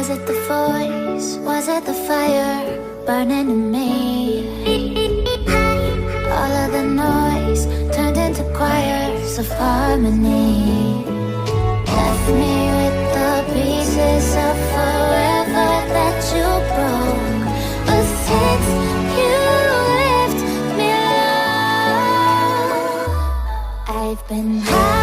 Was it the voice? Was it the fire burning in me? All of the noise turned into choirs of harmony. Left me with the pieces of forever that you broke. But since you left me alone, I've been high.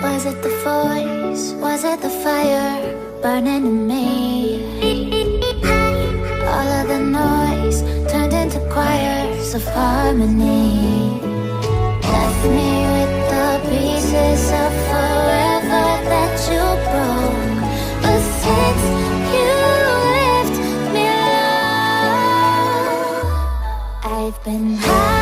Was it the voice? Was it the fire burning in me? All of the noise turned into choirs of harmony. Left me with the pieces of forever that you broke. But since you left me alone, I've been high.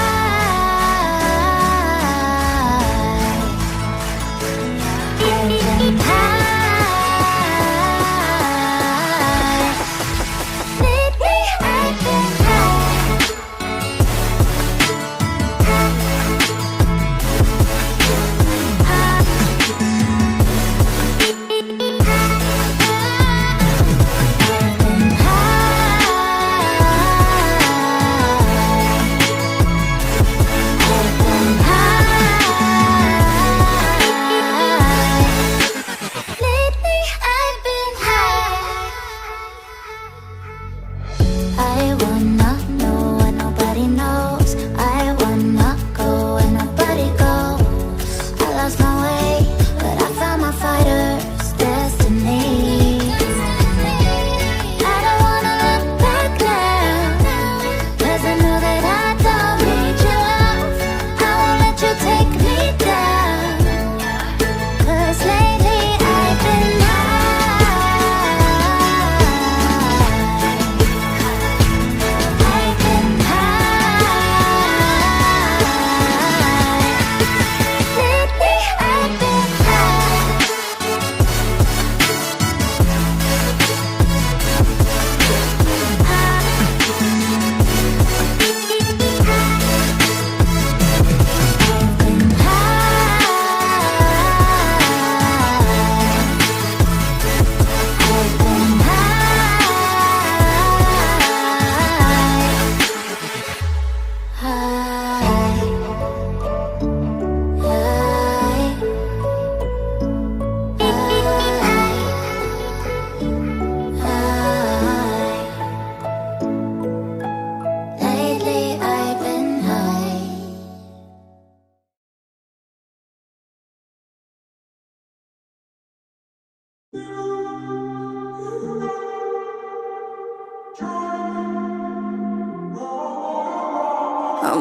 I'm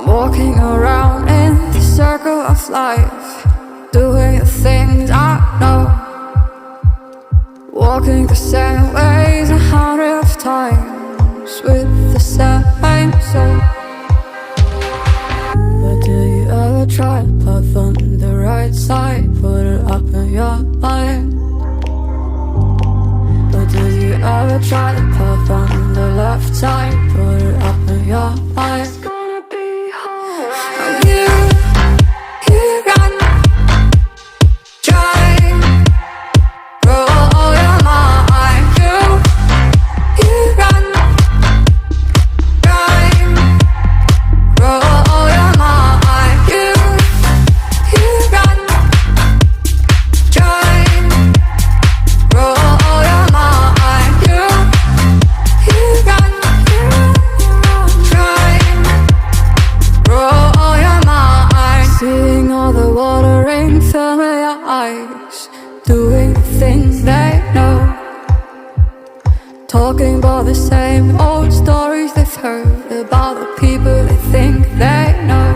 walking around in the circle of life, doing the things I know, walking the same ways 100 times with the same soul. But do you ever try to path on the right side, put it up in your mind? But did you ever try to path on the left side, put it up in your mind? Doing the things they know, talking about the same old stories they've heard about the people they think they know.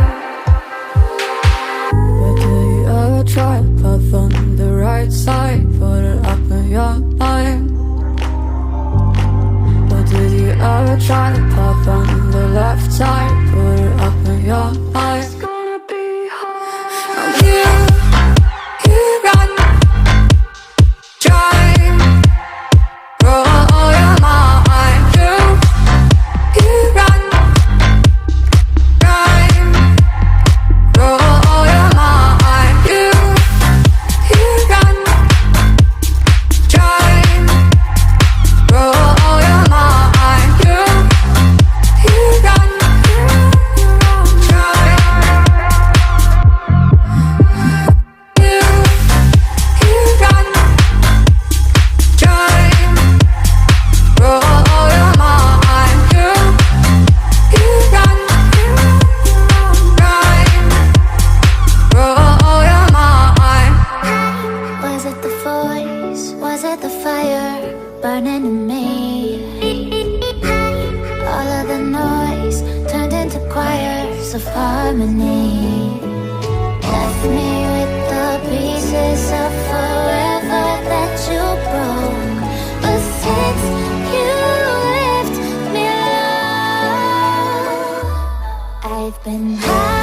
But do you ever try to path on the right side, put it up in your mind? But did you ever try to path on the left side, put it up in your mind? It's gonna be hard. I'm here, here I know. Was it the fire burning in me? All of the noise turned into choirs of harmony. Left me with the pieces of forever that you broke. But since you left me alone, I've been high.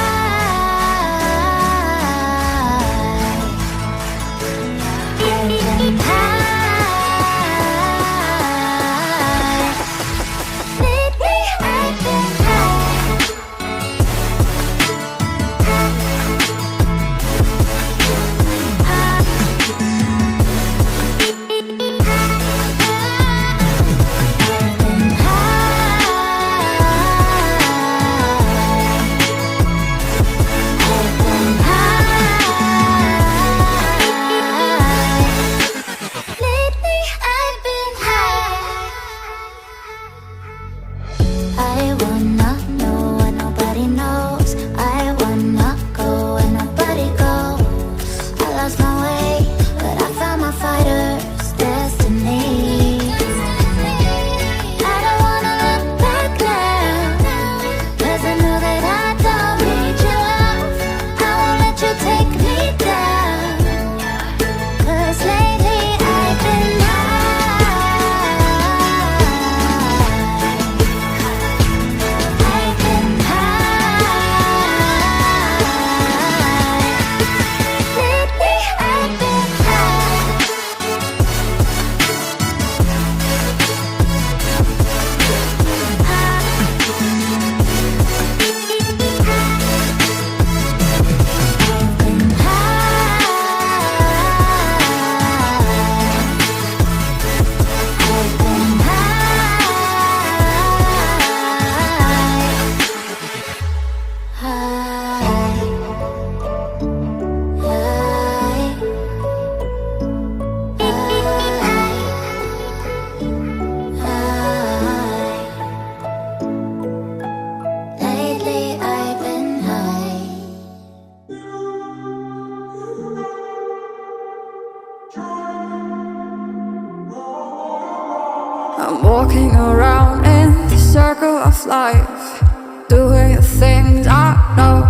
I'm walking around in the circle of life, doing the things I know,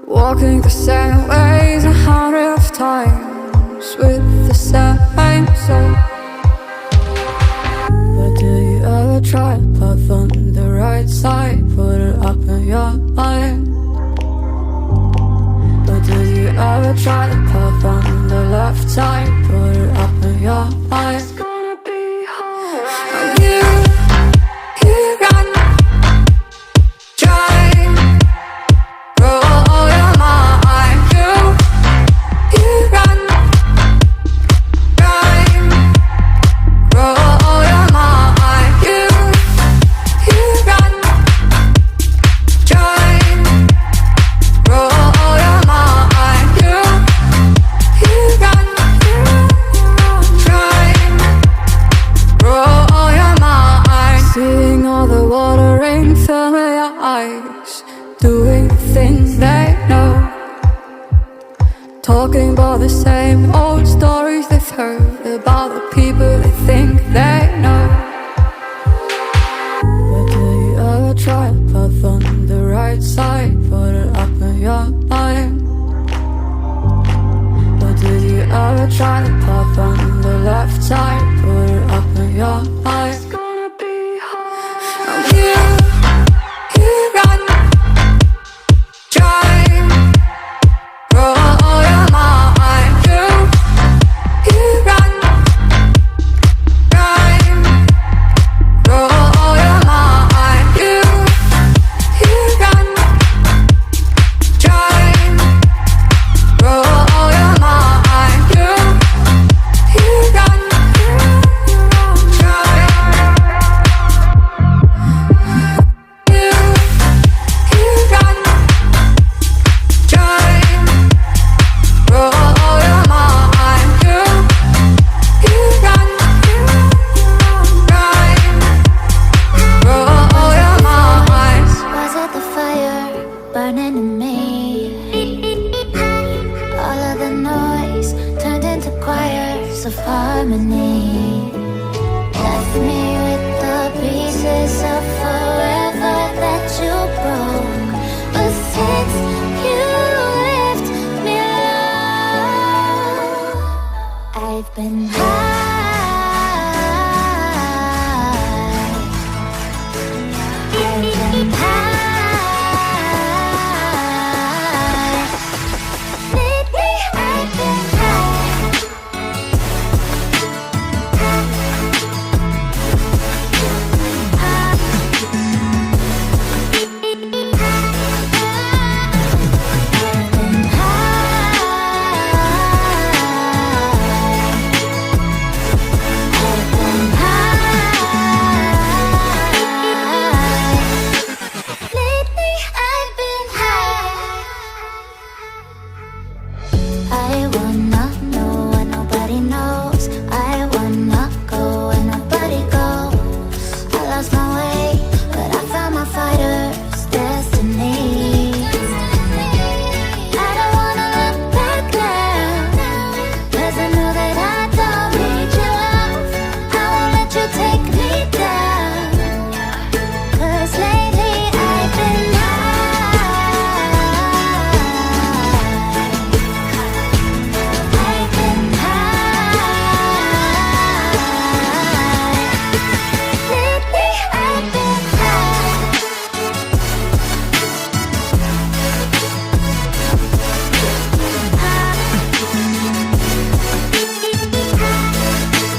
walking the same ways 100 times with the same soul. But do you ever try to puff on the right side, put it up in your mind? But do you ever try to puff on the left side, put it up in your mind? It's gonna be alright. You run, try, roll your mind. You run, try, roll your mind. You run, try, roll your mind. You run, try, roll your mind. Seeing all the watering fill your eyes, doing the things they know, talking about the same old stories they've heard about the people they think they know. But do you ever try to puff on the right side, put it up in your mind? But do you ever try to puff on the left side, put it up in your mind? It's gonna be hard. You run, try, roll your mind. You run, try, roll your mind. You run, try, roll your mind. You run, try. You run, try, roll your mind. You run, try, roll your mind. Was it the fire burning in me? All of the noise turned into choirs of harmony. Left me with the pieces of forever that you broke. But since you left me alone, I've been